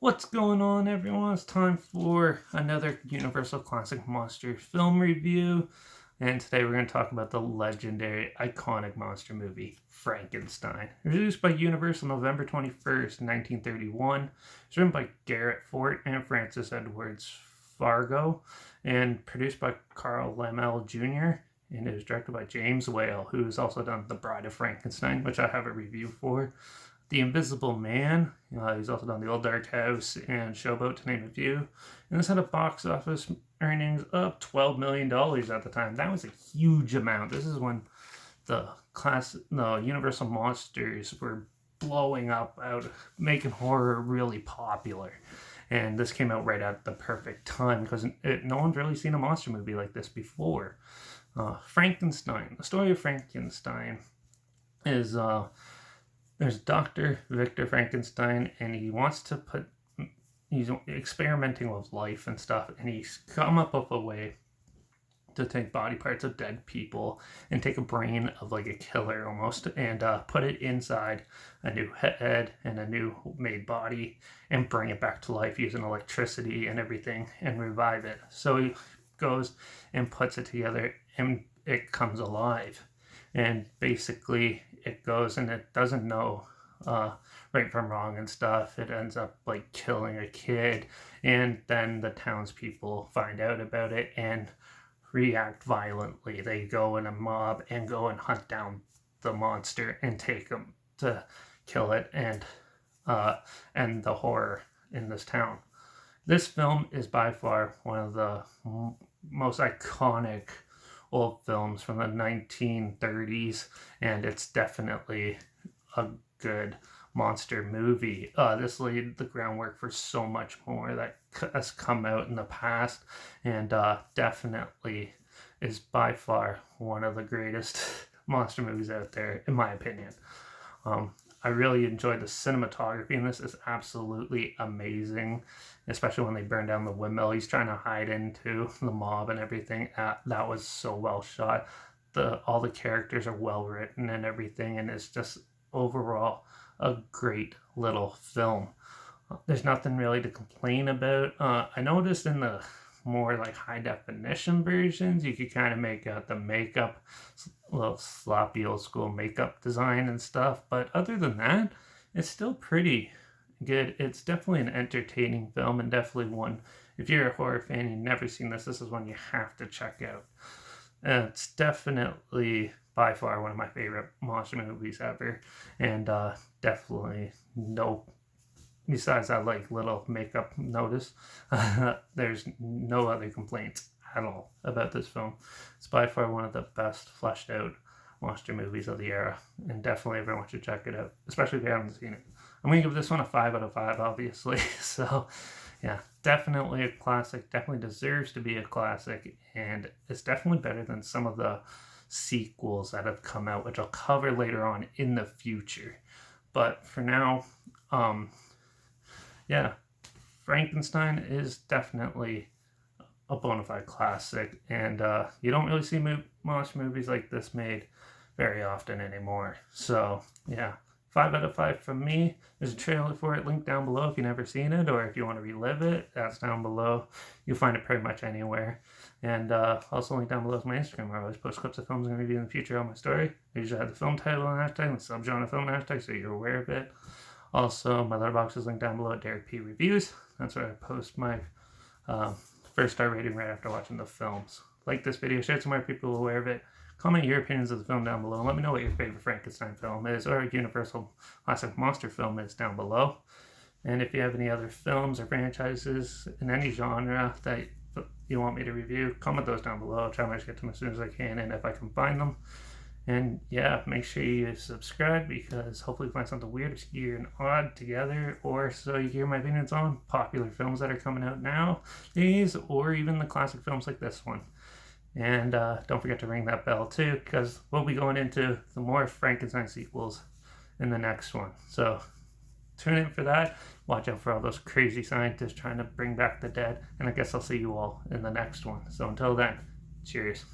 What's going on, everyone? It's time for another Universal Classic Monster film review. And today we're going to talk about the legendary, iconic monster movie, Frankenstein. Released by Universal November 21st, 1931. It's written by Garrett Fort and Francis Edwards Fargo. And produced by Carl Laemmle Jr. And it was directed by James Whale, who's also done The Bride of Frankenstein, which I have a review for. The Invisible Man. He's also done The Old Dark House and Showboat, to name a few. And this had a box office earnings of $12 million at the time. That was a huge amount. This is when the Universal Monsters were blowing up out, making horror really popular. And this came out right at the perfect time because no one's really seen a monster movie like this before. Frankenstein. The story of Frankenstein is... There's Dr. Victor Frankenstein, and he's experimenting with life and stuff, and he's come up with a way to take body parts of dead people and take a brain of like a killer almost and put it inside a new head and a new made body and bring it back to life using electricity and everything and revive it. So he goes and puts it together and it comes alive. And basically it goes and it doesn't know right from wrong and stuff. It ends up like killing a kid, and then the townspeople find out about it and react violently. They go in a mob and go and hunt down the monster and take him to kill it and end the horror in this town. This film is by far one of the most iconic old films from the 1930s, and it's definitely a good monster movie. This laid the groundwork for so much more that has come out in the past, and definitely is by far one of the greatest monster movies out there, in my opinion. I really enjoyed the cinematography in this. It's absolutely amazing, especially when they burn down the windmill. He's trying to hide into the mob and everything. That was so well shot. All the characters are well written and everything, and it's just overall a great little film. There's nothing really to complain about. I noticed in the more like high definition versions, you could kind of make out the makeup, a little sloppy old school makeup design and stuff, but other than that, it's still pretty good. It's definitely an entertaining film, and definitely one, if you're a horror fan, you've never seen this is one you have to check out. It's definitely by far one of my favorite monster movies ever, and definitely besides that like little makeup notice, there's no other complaints at all about this film. It's by far one of the best fleshed out monster movies of the era, and definitely everyone should check it out, especially if you haven't seen it. I'm going to give this one a 5 out of 5, obviously. So yeah, definitely a classic, definitely deserves to be a classic, and it's definitely better than some of the sequels that have come out, which I'll cover later on in the future. But for now, yeah, Frankenstein is definitely a bona fide classic, and you don't really see monster movies like this made very often anymore. So yeah, 5 out of 5 from me. There's a trailer for it linked down below if you've never seen it, or if you want to relive it, that's down below. You'll find it pretty much anywhere. And also linked down below is my Instagram, where I always post clips of films I'm going to review in the future on my story. I usually have the film title and hashtag and the subgenre film hashtag, so you're aware of it. Also, my letterboxd is linked down below at Derek P Reviews. That's where I post my first star rating right after watching the films. Like this video, share it so more people are aware of it. Comment your opinions of the film down below, and let me know what your favorite Frankenstein film is, or Universal Classic Monster film is down below. And if you have any other films or franchises in any genre that you want me to review, comment those down below. I'll try my best to get to them as soon as I can, and if I can find them. And yeah, make sure you subscribe, because hopefully you find something weird, obscure, and odd together, or so you hear my opinions on popular films that are coming out nowadays, or even the classic films like this one. And don't forget to ring that bell too, because we'll be going into the more Frankenstein sequels in the next one. So tune in for that. Watch out for all those crazy scientists trying to bring back the dead. And I guess I'll see you all in the next one. So until then, cheers.